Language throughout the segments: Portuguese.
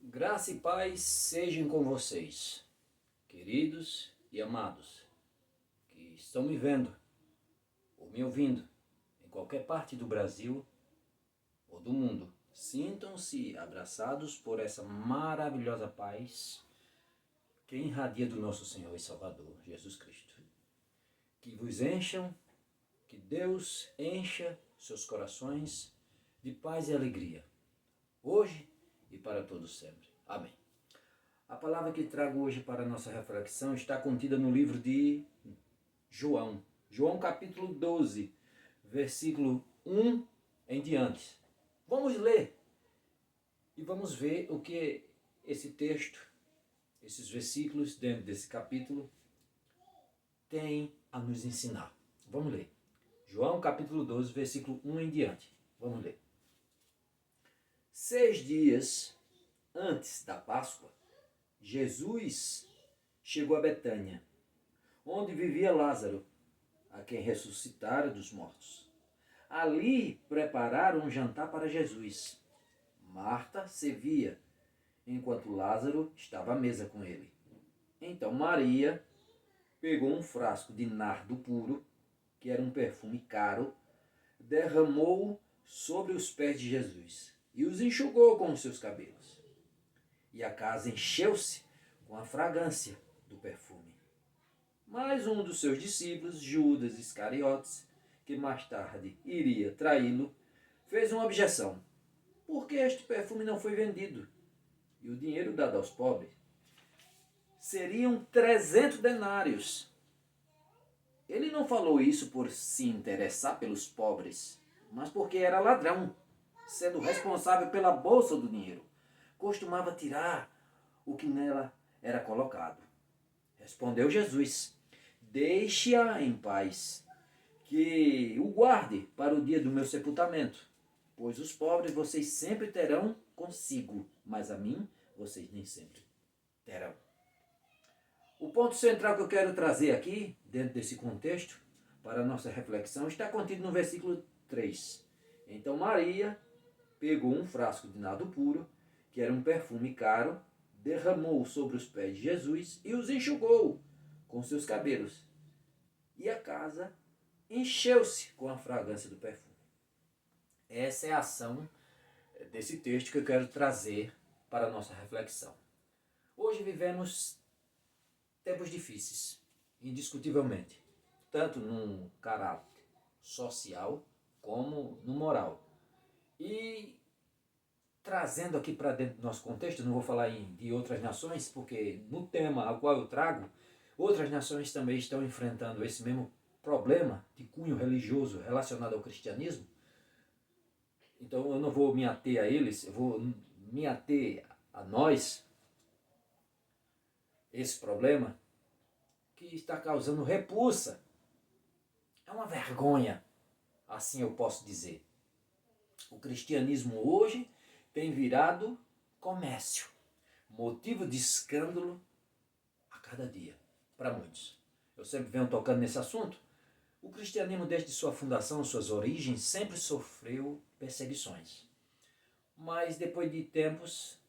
Graça e paz sejam com vocês, queridos e amados, que estão me vendo ou me ouvindo em qualquer parte do Brasil ou do mundo. Sintam-se abraçados por essa maravilhosa paz que irradia do nosso Senhor e Salvador, Jesus Cristo. Que vos encham, que Deus encha seus corações de paz e alegria, hoje e para todos sempre. Amém. A palavra que trago hoje para a nossa reflexão está contida no livro de João. João capítulo 12, versículo 1 em diante. Vamos ler e vamos ver o que esse texto, esses versículos dentro desse capítulo tem a nos ensinar. Vamos ler. João capítulo 12, versículo 1 em diante. Vamos ler. 6 dias antes da Páscoa, Jesus chegou a Betânia, onde vivia Lázaro, a quem ressuscitara dos mortos. Ali prepararam um jantar para Jesus. Marta servia, enquanto Lázaro estava à mesa com ele. Então Maria pegou um frasco de nardo puro, que era um perfume caro, derramou sobre os pés de Jesus e os enxugou com os seus cabelos. E a casa encheu-se com a fragrância do perfume. Mas um dos seus discípulos, Judas Iscariotes, que mais tarde iria traí-lo, fez uma objeção. Por que este perfume não foi vendido e o dinheiro dado aos pobres? Seriam 300 denários. Ele não falou isso por se interessar pelos pobres, mas porque era ladrão, sendo responsável pela bolsa do dinheiro. Costumava tirar o que nela era colocado. Respondeu Jesus: deixe-a em paz, que o guarde para o dia do meu sepultamento. Pois os pobres vocês sempre terão consigo, mas a mim vocês nem sempre terão. O ponto central que eu quero trazer aqui, dentro desse contexto, para a nossa reflexão, está contido no versículo 3. Então Maria pegou um frasco de nardo puro, que era um perfume caro, derramou sobre os pés de Jesus e os enxugou com seus cabelos. E a casa encheu-se com a fragrância do perfume. Essa é a ação desse texto que eu quero trazer para a nossa reflexão. Hoje vivemos tempos difíceis, indiscutivelmente, tanto no caráter social como no moral. E trazendo aqui para dentro do nosso contexto, não vou falar de outras nações, porque no tema ao qual eu trago, outras nações também estão enfrentando esse mesmo problema de cunho religioso relacionado ao cristianismo. Então eu não vou me ater a eles, eu vou me ater a nós, esse problema que está causando repulsa. É uma vergonha, assim eu posso dizer. O cristianismo hoje tem virado comércio, motivo de escândalo a cada dia, para muitos. Eu sempre venho tocando nesse assunto. O cristianismo, desde sua fundação, suas origens, sempre sofreu perseguições. Mas depois de tempos,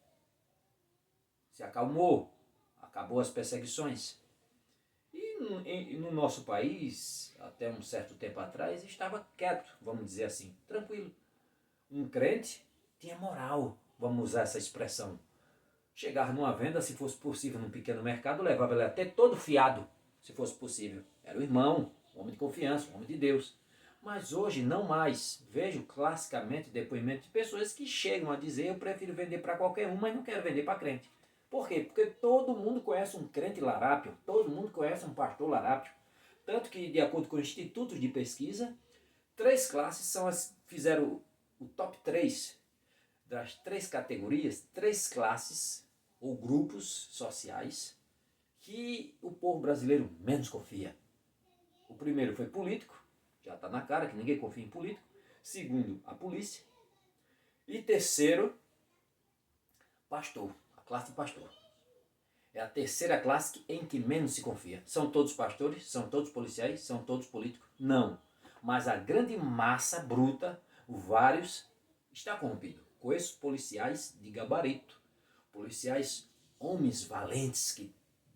se acalmou, acabou as perseguições. E no nosso país, até um certo tempo atrás, estava quieto, vamos dizer assim, tranquilo. Um crente tinha moral, vamos usar essa expressão. Chegar numa venda, se fosse possível, num pequeno mercado, levava ele até todo fiado, se fosse possível. Era o irmão, um homem de confiança, um homem de Deus. Mas hoje não mais. Vejo classicamente depoimentos de pessoas que chegam a dizer: eu prefiro vender para qualquer um, mas não quero vender para crente. Por quê? Porque todo mundo conhece um crente larápio, todo mundo conhece um pastor larápio. Tanto que, de acordo com institutos de pesquisa, 3 classes fizeram o top 3 das 3 categorias, 3 classes ou grupos sociais que o povo brasileiro menos confia. O primeiro foi político, já está na cara que ninguém confia em político. Segundo, a polícia. E terceiro, pastor, a classe de pastor. É a terceira classe em que menos se confia. São todos pastores? São todos policiais? São todos políticos? Não. Mas a grande massa bruta, vários, está corrompido. Conheço policiais de gabarito, policiais, homens valentes que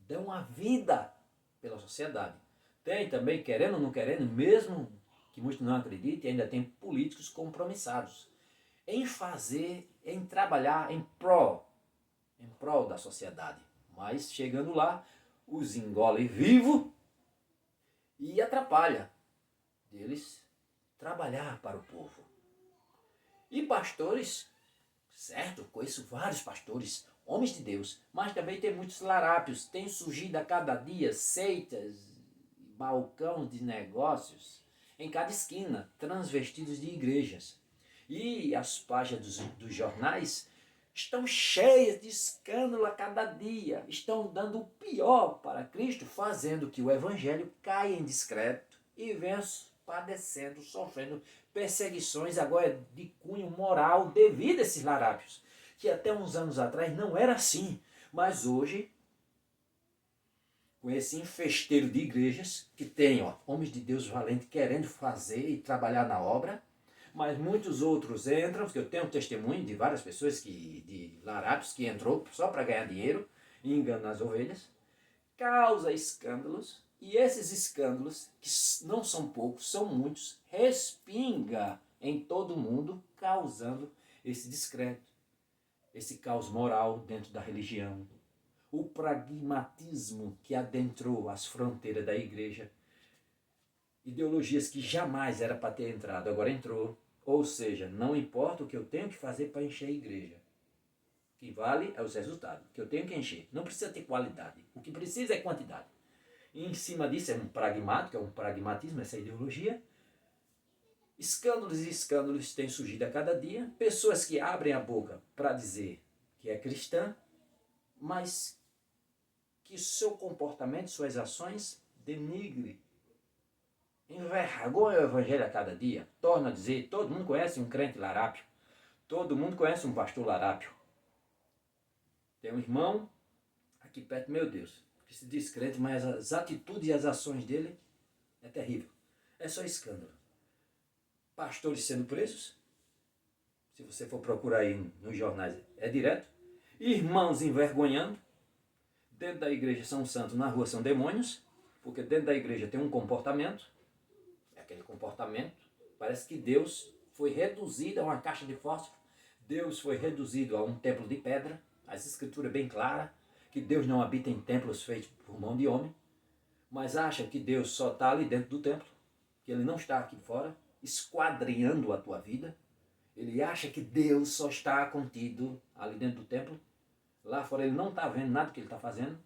dão a vida pela sociedade. Tem também, querendo ou não querendo, mesmo que muitos não acreditem, ainda tem políticos compromissados em fazer, em trabalhar em prol da sociedade. Mas chegando lá, os engole vivo e atrapalha deles trabalhar para o povo. E pastores, certo, conheço vários pastores, homens de Deus, mas também tem muitos larápios, tem surgido a cada dia seitas, balcão de negócios, em cada esquina, transvestidos de igrejas. E as páginas dos jornais estão cheias de escândalo a cada dia, estão dando o pior para Cristo, fazendo que o evangelho caia em descrédito e venha padecendo, sofrendo perseguições agora de cunho moral devido a esses larápios, que até uns anos atrás não era assim, mas hoje, com esse infesteiro de igrejas, que tem homens de Deus valentes querendo fazer e trabalhar na obra, mas muitos outros entram, porque eu tenho testemunho de várias pessoas, de larápios, que entrou só para ganhar dinheiro e enganar as ovelhas, causa escândalos, e esses escândalos, que não são poucos, são muitos, respinga em todo o mundo, causando esse descrédito, esse caos moral dentro da religião, o pragmatismo que adentrou as fronteiras da igreja, ideologias que jamais era para ter entrado, agora entrou. Ou seja, não importa o que eu tenho que fazer para encher a igreja. O que vale é os resultados, que eu tenho que encher. Não precisa ter qualidade, o que precisa é quantidade. E em cima disso é um pragmático, é um pragmatismo, essa ideologia. Escândalos e escândalos têm surgido a cada dia. Pessoas que abrem a boca para dizer que é cristã, mas que seu comportamento, suas ações denigre, envergonha o evangelho a cada dia. Torna a dizer, todo mundo conhece um crente larápio, todo mundo conhece um pastor larápio. Tem um irmão aqui perto, meu Deus, que se diz crente, mas as atitudes e as ações dele é terrível. É só escândalo. Pastores sendo presos, se você for procurar aí nos jornais, é direto. Irmãos envergonhando. Dentro da igreja são santos, na rua são demônios, porque dentro da igreja tem um comportamento, aquele comportamento, parece que Deus foi reduzido a uma caixa de fósforo, Deus foi reduzido a um templo de pedra, as escrituras é bem claras, que Deus não habita em templos feitos por mão de homem, mas acha que Deus só está ali dentro do templo, que Ele não está aqui fora, esquadrinhando a tua vida, ele acha que Deus só está contido ali dentro do templo, lá fora ele não está vendo nada que ele está fazendo,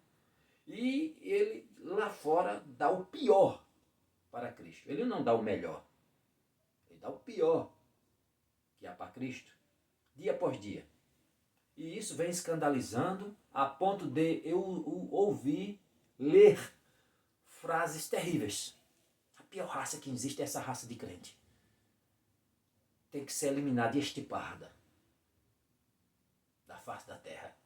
e ele lá fora dá o pior para Cristo. Ele não dá o melhor, ele dá o pior que há para Cristo, dia após dia. E isso vem escandalizando a ponto de eu ouvir, ler frases terríveis. A pior raça que existe é essa raça de crente. Tem que ser eliminada e extirpada da face da terra.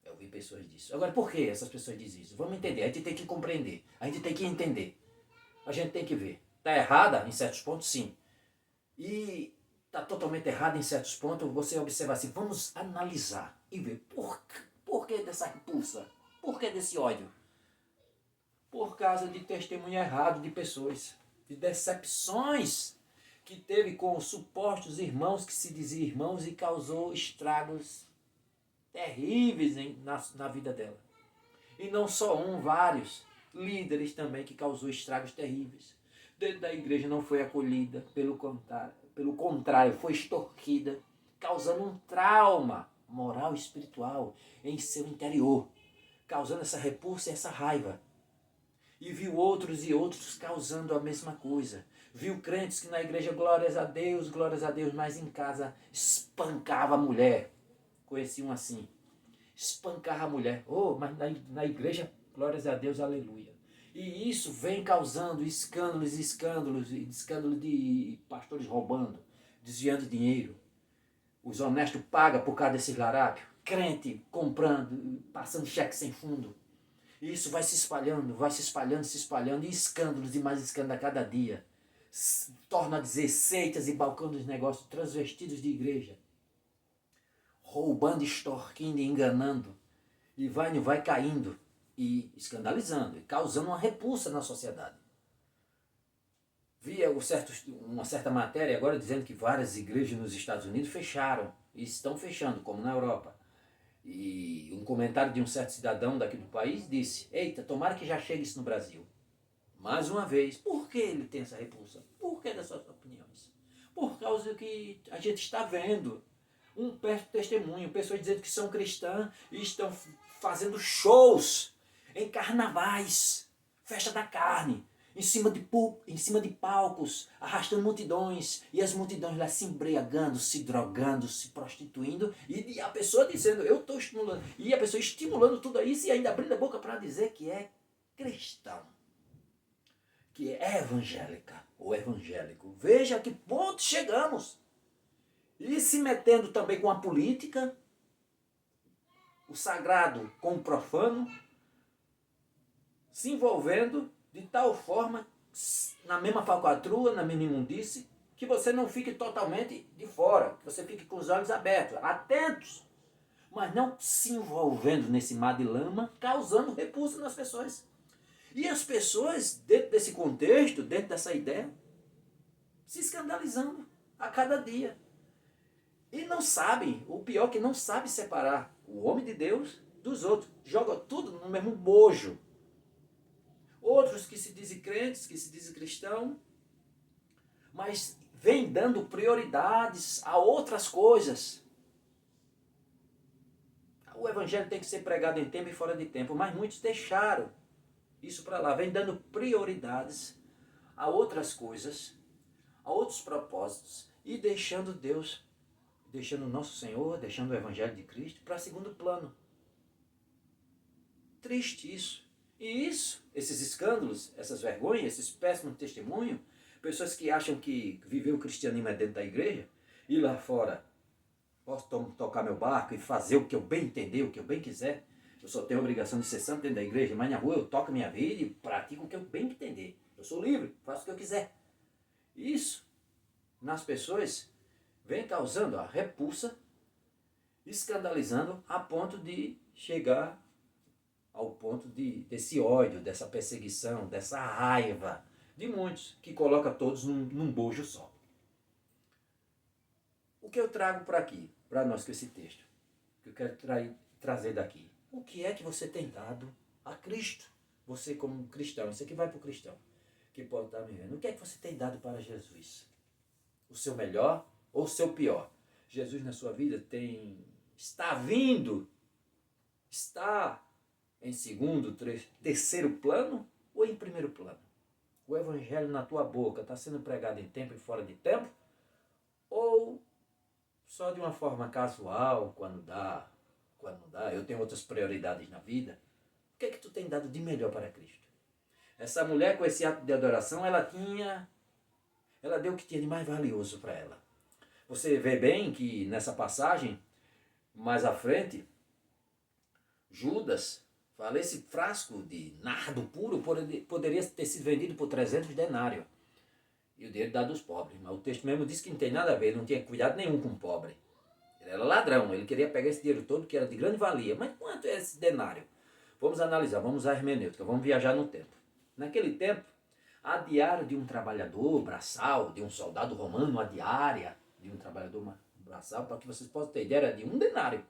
Eu ouvi pessoas disso. Agora, por que essas pessoas dizem isso? Vamos entender, a gente tem que compreender, a gente tem que entender. A gente tem que ver. Está errada em certos pontos, sim. E está totalmente errada em certos pontos, você observa assim, vamos analisar e ver por que dessa repulsa, por que desse ódio? Por causa de testemunho errado de pessoas, de decepções que teve com os supostos irmãos que se diziam irmãos e causou estragos terríveis na vida dela. E não só um, vários líderes também que causou estragos terríveis. Dentro da igreja não foi acolhida, pelo contrário, foi extorquida, causando um trauma moral e espiritual em seu interior, causando essa repulsa e essa raiva. E viu outros e outros causando a mesma coisa. Viu crentes que na igreja, glórias a Deus, mas em casa espancava a mulher. Conheci um assim. Espancava a mulher. Oh, mas na igreja, glórias a Deus, aleluia. E isso vem causando escândalos, escândalo de pastores roubando, desviando dinheiro. Os honestos pagam por causa desses larápios. Crente comprando, passando cheque sem fundo. E isso vai se espalhando, se espalhando, e escândalos e mais escândalos a cada dia. Torna a dizer seitas e balcão dos negócios transvestidos de igreja. Roubando, extorquindo e enganando. E vai caindo e escandalizando, e causando uma repulsa na sociedade. Via uma certa matéria agora dizendo que várias igrejas nos Estados Unidos fecharam, e estão fechando, como na Europa. E um comentário de um certo cidadão daqui do país disse: eita, tomara que já chegue isso no Brasil. Mais uma vez, por que ele tem essa repulsa? Por que dessas opiniões? Por causa do que a gente está vendo. Um perto testemunho, pessoas dizendo que são cristãs e estão fazendo shows em carnavais, festa da carne, em cima de palcos, arrastando multidões, e as multidões lá se embriagando, se drogando, se prostituindo, e a pessoa dizendo, eu estou estimulando, e a pessoa estimulando tudo isso e ainda abrindo a boca para dizer que é cristão, que é evangélica ou evangélico. Veja a que ponto chegamos. E se metendo também com a política, o sagrado com o profano, se envolvendo de tal forma, na mesma falcatrua, na mesma imundície, que você não fique totalmente de fora, que você fique com os olhos abertos, atentos, mas não se envolvendo nesse mar de lama, causando repulso nas pessoas. E as pessoas, dentro desse contexto, dentro dessa ideia, se escandalizando a cada dia. E não sabem, o pior é que não sabe separar o homem de Deus dos outros. Joga tudo no mesmo bojo. Outros que se dizem crentes, que se dizem cristãos, mas vêm dando prioridades a outras coisas. O evangelho tem que ser pregado em tempo e fora de tempo, mas muitos deixaram isso para lá. Vêm dando prioridades a outras coisas, a outros propósitos, e deixando Deus, deixando o nosso Senhor, deixando o Evangelho de Cristo para segundo plano. Triste isso. E isso, esses escândalos, essas vergonhas, esses péssimos testemunhos, pessoas que acham que viver o cristianismo é dentro da igreja, e lá fora posso tocar meu barco e fazer o que eu bem entender, o que eu bem quiser. Eu só tenho a obrigação de ser santo dentro da igreja, mas na rua eu toco minha vida e pratico o que eu bem entender. Eu sou livre, faço o que eu quiser. Isso, nas pessoas, vem causando a repulsa, escandalizando a ponto de chegar ao ponto desse ódio, dessa perseguição, dessa raiva de muitos, que coloca todos num bojo só. O que eu trago para aqui, para nós com esse texto, que eu quero trazer daqui? O que é que você tem dado a Cristo? Você como cristão, isso aqui vai para o cristão, que pode estar me vendo. O que é que você tem dado para Jesus? O seu melhor ou o seu pior? Jesus na sua vida está vindo, está em segundo, terceiro plano ou em primeiro plano? O evangelho na tua boca está sendo pregado em tempo e fora de tempo? Ou só de uma forma casual, quando dá, eu tenho outras prioridades na vida? O que é que tu tem dado de melhor para Cristo? Essa mulher, com esse ato de adoração, ela deu o que tinha de mais valioso para ela. Você vê bem que nessa passagem, mais à frente, Judas fala, esse frasco de nardo puro poderia ter sido vendido por 300 denários. E o dinheiro dado aos pobres. Mas o texto mesmo diz que não tem nada a ver, ele não tinha cuidado nenhum com o pobre. Ele era ladrão, ele queria pegar esse dinheiro todo, que era de grande valia. Mas quanto é esse denário? Vamos analisar, vamos usar a hermenêutica, vamos viajar no tempo. Naquele tempo, a diária de um trabalhador braçal, de um soldado romano, a diária de um trabalhador braçal, para que vocês possam ter ideia, era de 1 denário.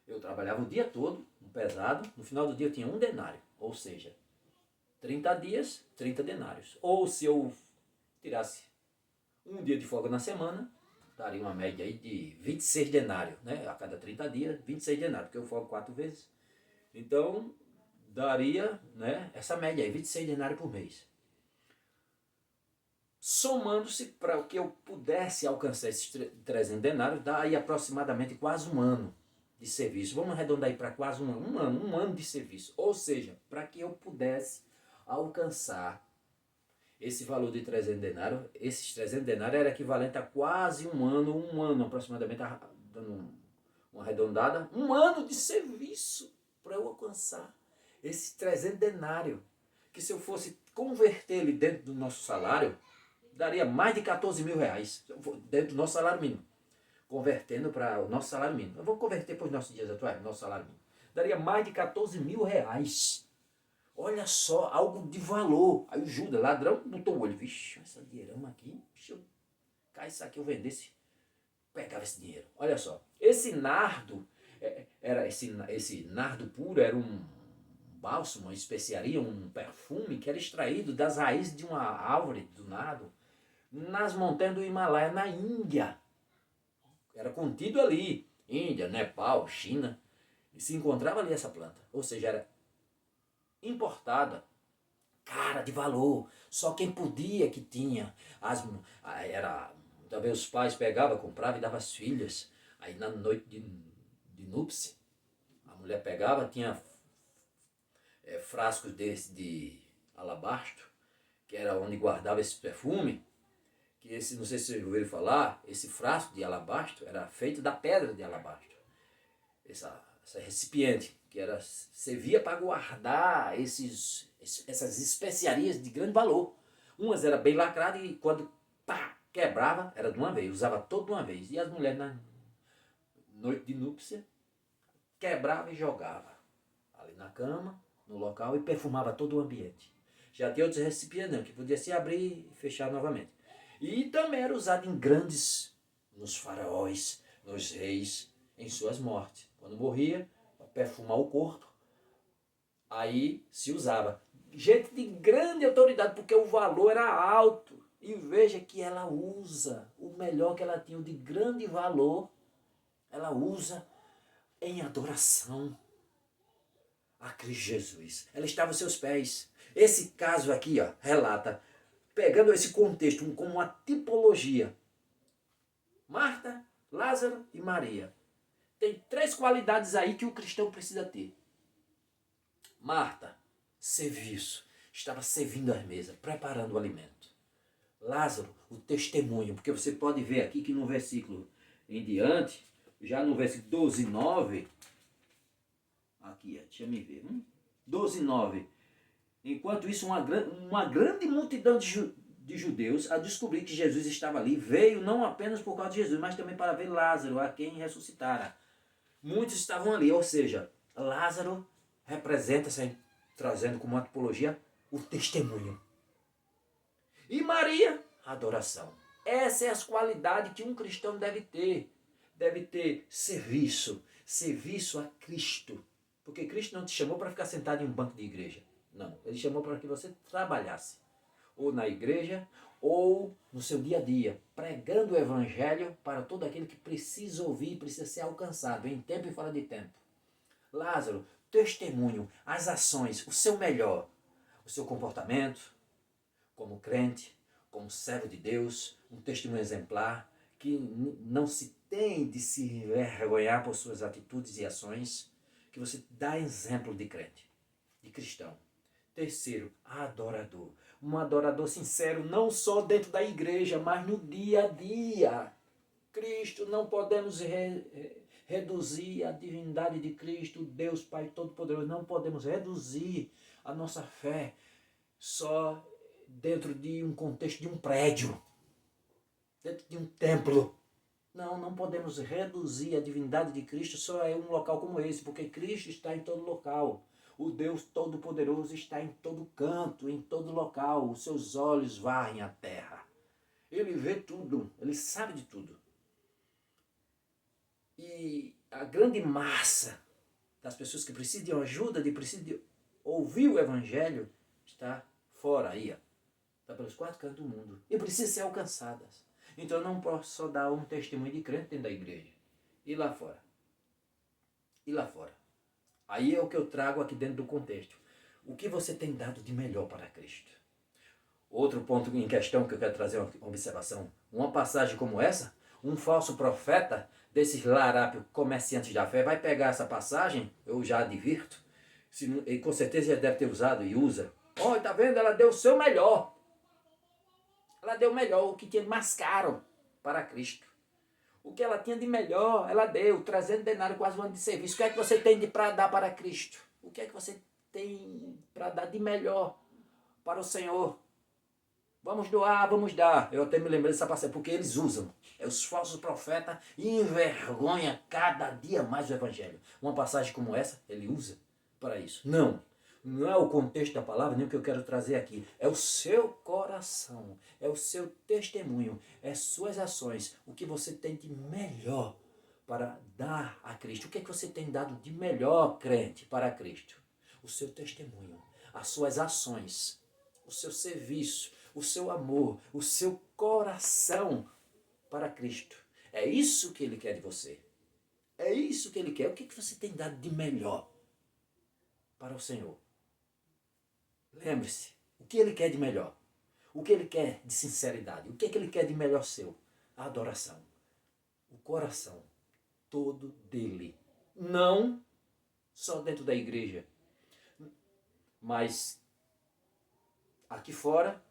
Eu trabalhava o dia todo, um pesado, no final do dia eu tinha 1 denário, ou seja, 30 dias, 30 denários. Ou se eu tirasse um dia de folga na semana, daria uma média aí de 26 denários, né? A cada 30 dias, 26 denários, porque eu folgo 4 vezes. Então, daria, né, essa média aí, 26 denários por mês. Somando-se para que eu pudesse alcançar esses 300 denários, dá aí aproximadamente quase 1 ano de serviço. Vamos arredondar aí para quase um ano de serviço. Ou seja, para que eu pudesse alcançar esse valor de 300 denários, esses 300 denários era equivalente a quase um ano aproximadamente, dando uma arredondada, 1 ano de serviço para eu alcançar esses 300 denários, que se eu fosse converter ele dentro do nosso salário, daria mais de 14 mil reais, dentro do nosso salário mínimo, convertendo para o nosso salário mínimo. Eu vou converter para os nossos dias atuais, nosso salário mínimo. daria mais de 14 mil reais. Olha só, algo de valor. Aí o Judas, ladrão, botou o olho. Vixe, essa dinheirama aqui, deixa eu cá isso aqui, eu vendesse, pegava esse dinheiro. Olha só, esse nardo, era esse nardo puro era um bálsamo, uma especiaria, um perfume que era extraído das raízes de uma árvore do nardo nas montanhas do Himalaia, na Índia. Era contido ali, Índia, Nepal, China, e se encontrava ali essa planta. Ou seja, era importada, cara, de valor. Só quem podia que tinha. Talvez os pais pegavam, compravam e davam às filhas. Aí na noite de núpcia, a mulher pegava, tinha frascos desse de alabastro, que era onde guardava esse perfume, que esse, não sei se vocês ouviram falar, esse frasco de alabastro era feito da pedra de alabastro. Essa recipiente, que era, servia para guardar essas especiarias de grande valor. Umas era bem lacradas e quando quebrava, era de uma vez, usava todo de uma vez. E as mulheres na noite de núpcia, quebrava e jogava ali na cama, no local, e perfumava todo o ambiente. Já tinha outros recipientes que podia se abrir e fechar novamente. E também era usado em grandes, nos faraós, nos reis, em suas mortes. Quando morria, para perfumar o corpo, aí se usava. Gente de grande autoridade, porque o valor era alto. E veja que ela usa o melhor que ela tinha, de grande valor, ela usa em adoração a Cristo Jesus. Ela estava aos seus pés. Esse caso aqui, ó, relata, pegando esse contexto como uma tipologia, Marta, Lázaro e Maria. Tem 3 qualidades aí que o cristão precisa ter. Marta, serviço. Estava servindo as mesas, preparando o alimento. Lázaro, o testemunho. Porque você pode ver aqui que no versículo em diante, já no versículo 12, 9, aqui, deixa eu me ver. 12, 9. Enquanto isso, uma grande multidão de judeus, a descobrir que Jesus estava ali, veio não apenas por causa de Jesus, mas também para ver Lázaro, a quem ressuscitara. Muitos estavam ali, ou seja, Lázaro representa, trazendo como uma tipologia, o testemunho. E Maria, a adoração. Essas são as qualidades que um cristão deve ter. Deve ter serviço, serviço a Cristo. Porque Cristo não te chamou para ficar sentado em um banco de igreja. Não, Ele chamou para que você trabalhasse. Ou na igreja, ou no seu dia a dia, pregando o evangelho para todo aquele que precisa ouvir, precisa ser alcançado, em tempo e fora de tempo. Lázaro, testemunho, as ações, o seu melhor, o seu comportamento, como crente, como servo de Deus, um testemunho exemplar, que não se tem de se envergonhar por suas atitudes e ações, que você dá exemplo de crente, de cristão. Terceiro, adorador. Um adorador sincero, não só dentro da igreja, mas no dia a dia. Cristo, não podemos reduzir a divindade de Cristo, Deus Pai Todo-Poderoso. Não podemos reduzir a nossa fé só dentro de um contexto de um prédio, dentro de um templo. Não, não podemos reduzir a divindade de Cristo só em um local como esse, porque Cristo está em todo local. O Deus Todo-Poderoso está em todo canto, em todo local. Os seus olhos varrem a terra. Ele vê tudo, ele sabe de tudo. E a grande massa das pessoas que precisam de ajuda, precisam de ouvir o Evangelho, está fora aí, ó. Está pelos 4 cantos do mundo. E precisa ser alcançadas. Então eu não posso só dar um testemunho de crente dentro da igreja. E lá fora. E lá fora. Aí é o que eu trago aqui dentro do contexto. O que você tem dado de melhor para Cristo? Outro ponto em questão que eu quero trazer uma observação. Uma passagem como essa, um falso profeta, desses larápios comerciantes da fé, vai pegar essa passagem, eu já advirto, e com certeza já deve ter usado e usa. Olha, tá vendo? Ela deu o seu melhor. Ela deu o melhor, o que tinha de mais caro para Cristo. O que ela tinha de melhor, ela deu, 300 denários, quase um ano de serviço. O que é que você tem para dar para Cristo? O que é que você tem para dar de melhor para o Senhor? Vamos doar, vamos dar. Eu até me lembrei dessa passagem, porque eles usam. Os falsos profetas envergonham cada dia mais o evangelho. Uma passagem como essa, ele usa para isso. Não. Não é o contexto da palavra, nem o que eu quero trazer aqui. É o seu coração, é o seu testemunho, é suas ações, o que você tem de melhor para dar a Cristo. O que é que você tem dado de melhor, crente, para Cristo? O seu testemunho, as suas ações, o seu serviço, o seu amor, o seu coração para Cristo. É isso que Ele quer de você. É isso que Ele quer. O que é que você tem dado de melhor para o Senhor? Lembre-se, o que Ele quer de melhor? O que Ele quer de sinceridade? O que é que Ele quer de melhor seu? A adoração. O coração todo dele. Não só dentro da igreja, mas aqui fora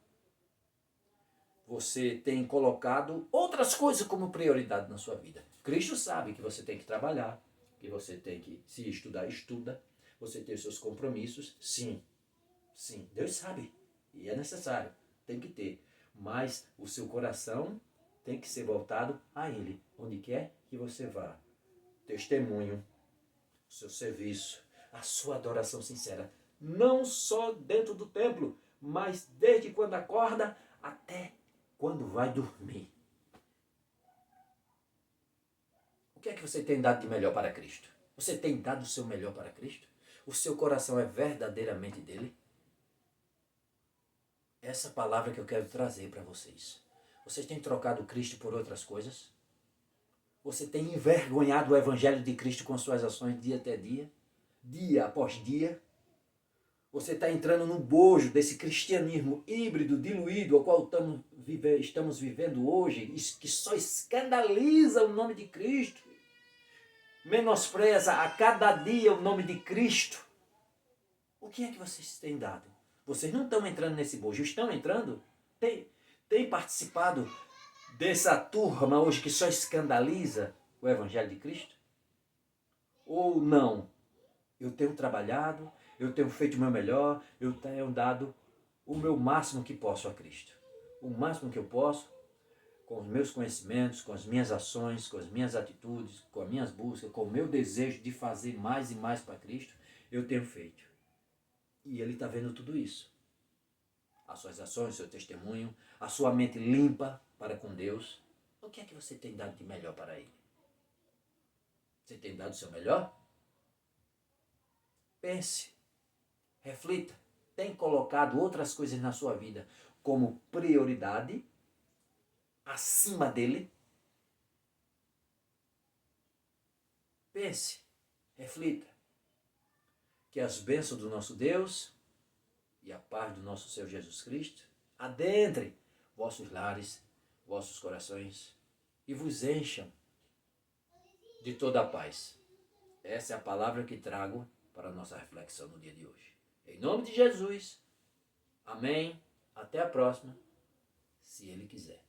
você tem colocado outras coisas como prioridade na sua vida. Cristo sabe que você tem que trabalhar, que você tem que, se estudar, estuda, você tem os seus compromissos, sim. Sim, Deus sabe. E é necessário. Tem que ter. Mas o seu coração tem que ser voltado a Ele. Onde quer que você vá. Testemunho. O seu serviço. A sua adoração sincera. Não só dentro do templo. Mas desde quando acorda até quando vai dormir. O que é que você tem dado de melhor para Cristo? Você tem dado o seu melhor para Cristo? O seu coração é verdadeiramente dele? Essa palavra que eu quero trazer para vocês. Vocês têm trocado Cristo por outras coisas? Você tem envergonhado o Evangelho de Cristo com suas ações dia até dia? Dia após dia? Você está entrando no bojo desse cristianismo híbrido, diluído, ao qual estamos vivendo hoje, que só escandaliza o nome de Cristo, menospreza a cada dia o nome de Cristo. O que é que vocês têm dado? Vocês não estão entrando nesse bojo, estão entrando? Tem participado dessa turma hoje que só escandaliza o Evangelho de Cristo? Ou não? Eu tenho trabalhado, eu tenho feito o meu melhor, eu tenho dado o meu máximo que posso a Cristo. O máximo que eu posso, com os meus conhecimentos, com as minhas ações, com as minhas atitudes, com as minhas buscas, com o meu desejo de fazer mais e mais para Cristo, eu tenho feito. E Ele está vendo tudo isso. As suas ações, o seu testemunho, a sua mente limpa para com Deus. O que é que você tem dado de melhor para Ele? Você tem dado o seu melhor? Pense, reflita. Tem colocado outras coisas na sua vida como prioridade acima dele? Pense, reflita. Que as bênçãos do nosso Deus e a paz do nosso Senhor Jesus Cristo adentre vossos lares, vossos corações e vos encham de toda a paz. Essa é a palavra que trago para a nossa reflexão no dia de hoje. Em nome de Jesus, amém. Até a próxima, se Ele quiser.